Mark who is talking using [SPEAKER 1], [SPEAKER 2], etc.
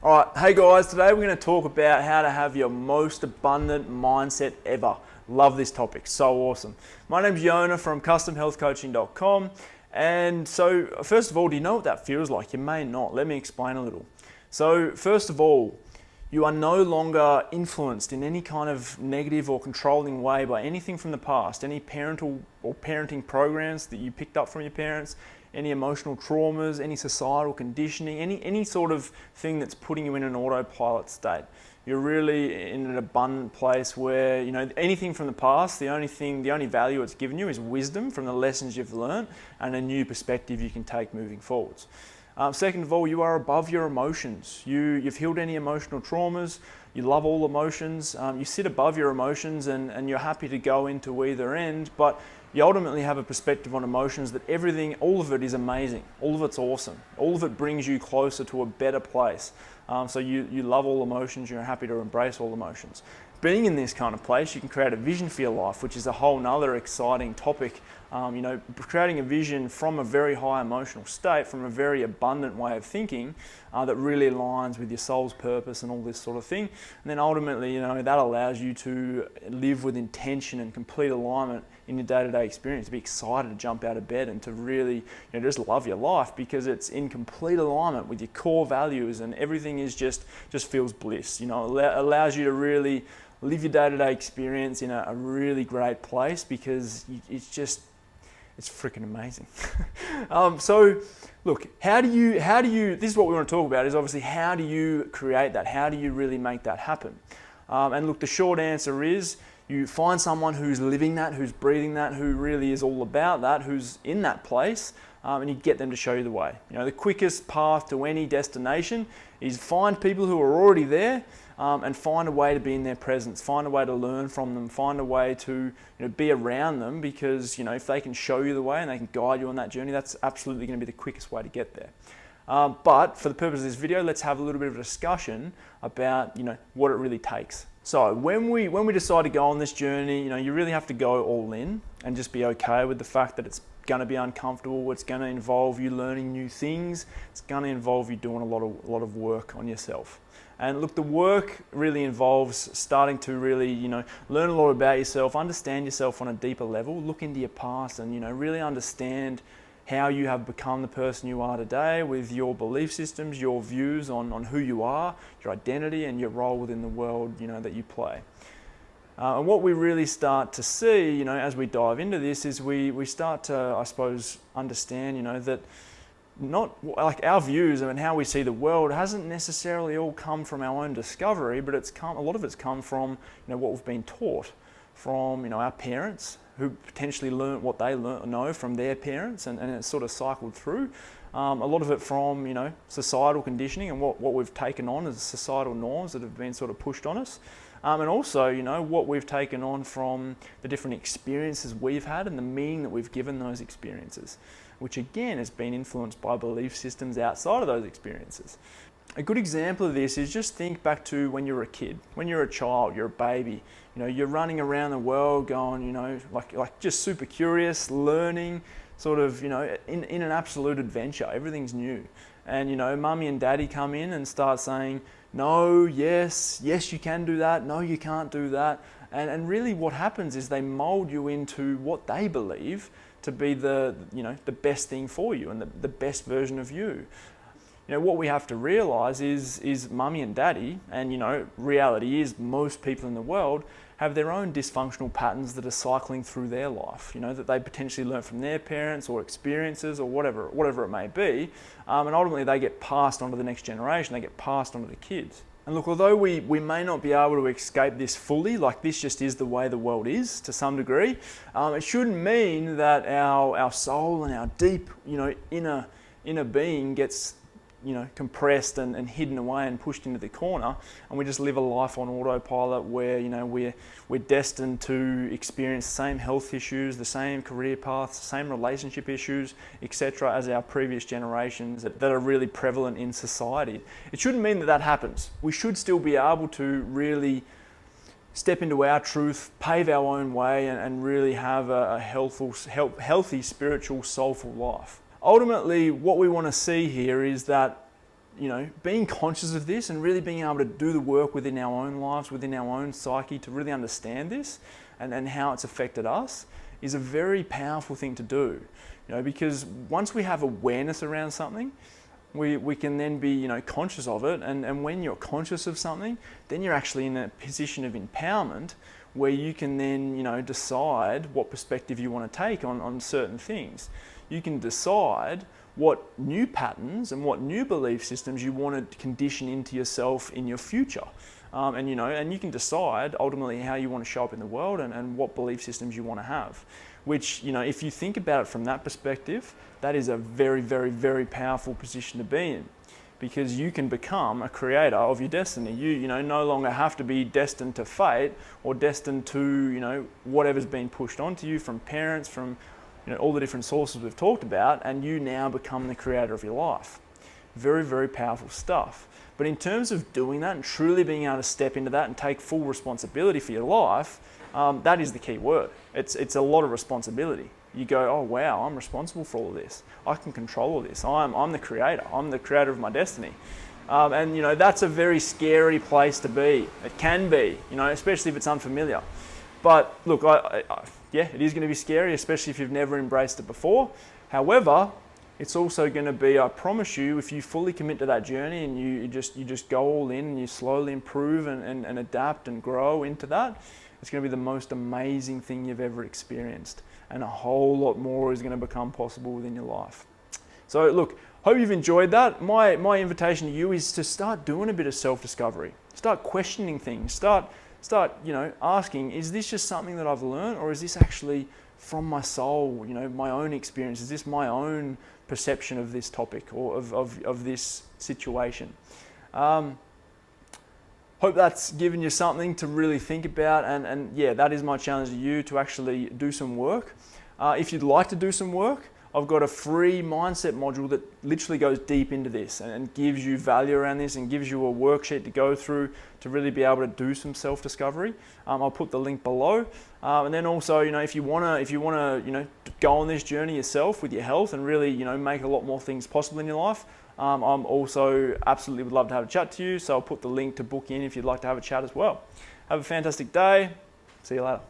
[SPEAKER 1] All right, hey guys, today we're going to talk about how to have your most abundant mindset ever. Love this topic, so awesome. My name's Yonah from customhealthcoaching.com. And so, first of all, do you know what that feels like? You may not. Let me explain a little. So, first of all, you are no longer influenced in any kind of negative or controlling way by anything from the past, any parental or parenting programs that you picked up from your parents, any emotional traumas, any societal conditioning, any sort of thing that's putting you in an autopilot state. You're really in an abundant place where, anything from the past, the only value it's given you is wisdom from the lessons you've learned and a new perspective you can take moving forwards. Second of all, you are above your emotions. You've healed any emotional traumas. You love all emotions. You sit above your emotions and you're happy to go into either end, but you ultimately have a perspective on emotions that all of it is amazing. All of it's awesome. All of it brings you closer to a better place. So you love all emotions. You're happy to embrace all emotions. Being in this kind of place, you can create a vision for your life, which is a whole nother exciting topic. Creating a vision from a very high emotional state, from a very abundant way of thinking that really aligns with your soul's purpose and all this sort of thing. And then ultimately, that allows you to live with intention and complete alignment in your day-to-day experience, to be excited to jump out of bed and to really just love your life because it's in complete alignment with your core values and everything is just feels bliss. It allows you to really live your day-to-day experience in a really great place because it's freaking amazing. So look, how do you, this is what we want to talk about, is obviously how do you create that? How do you really make that happen? And look, the short answer is you find someone who's living that, who's breathing that, who really is all about that, who's in that place, and you get them to show you the way. The quickest path to any destination is find people who are already there and find a way to be in their presence, find a way to learn from them, find a way to be around them because if they can show you the way and they can guide you on that journey, that's absolutely going to be the quickest way to get there. But for the purpose of this video, let's have a little bit of a discussion about what it really takes. So when we decide to go on this journey, you really have to go all in and just be okay with the fact that it's going to be uncomfortable. It's going to involve you learning new things. It's going to involve you doing a lot of work on yourself. And look, the work really involves starting to really, learn a lot about yourself, understand yourself on a deeper level, look into your past and, really understand how you have become the person you are today with your belief systems, your views on who you are, your identity and your role within the world, that you play. And what we really start to see, as we dive into this is we start to, I suppose, understand, that not like our views and how we see the world hasn't necessarily all come from our own discovery, but a lot of it's come from what we've been taught from our parents who potentially learned what they know from their parents and it's sort of cycled through. A lot of it from societal conditioning and what we've taken on as societal norms that have been sort of pushed on us. And also, what we've taken on from the different experiences we've had and the meaning that we've given those experiences, which again has been influenced by belief systems outside of those experiences. A good example of this is just think back to when you're a kid, when you're a child, you're a baby, you're running around the world going, like just super curious, learning, sort of, in an absolute adventure. Everything's new. And, mummy and daddy come in and start saying, no, yes, you can do that, no, you can't do that. And really what happens is they mold you into what they believe to be the best thing for you and the best version of you. What we have to realize is mummy and daddy, and reality is most people in the world have their own dysfunctional patterns that are cycling through their life, that they potentially learn from their parents or experiences or whatever it may be, and ultimately they get passed on to the next generation, they get passed on to the kids. And look, although we may not be able to escape this fully, like this just is the way the world is to some degree, it shouldn't mean that our soul and our deep, inner being gets compressed and hidden away and pushed into the corner, and we just live a life on autopilot where we're destined to experience the same health issues, the same career paths, the same relationship issues, etc., as our previous generations that are really prevalent in society. It shouldn't mean that happens. We should still be able to really step into our truth, pave our own way, and really have a healthy, spiritual, soulful life. Ultimately, what we want to see here is that being conscious of this and really being able to do the work within our own lives, within our own psyche to really understand this and how it's affected us is a very powerful thing to do. Because once we have awareness around something, we can then be conscious of it, and when you're conscious of something, then you're actually in a position of empowerment where you can then decide what perspective you want to take on certain things. You can decide what new patterns and what new belief systems you want to condition into yourself in your future. And you can decide ultimately how you want to show up in the world and what belief systems you want to have. Which, if you think about it from that perspective, that is a very, very, very powerful position to be in, because you can become a creator of your destiny. You no longer have to be destined to fate or destined to whatever's been pushed onto you from parents, from all the different sources we've talked about, and you now become the creator of your life. Very, very powerful stuff. But in terms of doing that and truly being able to step into that and take full responsibility for your life, that is the key word. It's a lot of responsibility. You go, oh wow, I'm responsible for all of this. I can control all this. I'm the creator. I'm the creator of my destiny. And that's a very scary place to be. It can be, especially if it's unfamiliar. But look, yeah, it is going to be scary, especially if you've never embraced it before. However, it's also going to be, I promise you, if you fully commit to that journey and you just go all in and you slowly improve and adapt and grow into that, it's going to be the most amazing thing you've ever experienced. And a whole lot more is going to become possible within your life. So look, hope you've enjoyed that. My invitation to you is to start doing a bit of self-discovery. Start questioning things. Start asking, is this just something that I've learned, or is this actually from my soul, my own experience? Is this my own perception of this topic or of this situation? Hope that's given you something to really think about, and yeah, that is my challenge to you, to actually do some work. If you'd like to do some work, I've got a free mindset module that literally goes deep into this and gives you value around this and gives you a worksheet to go through to really be able to do some self-discovery. I'll put the link below. And then also, if you wanna, go on this journey yourself with your health and really, make a lot more things possible in your life, I'm also absolutely would love to have a chat to you. So I'll put the link to book in if you'd like to have a chat as well. Have a fantastic day. See you later.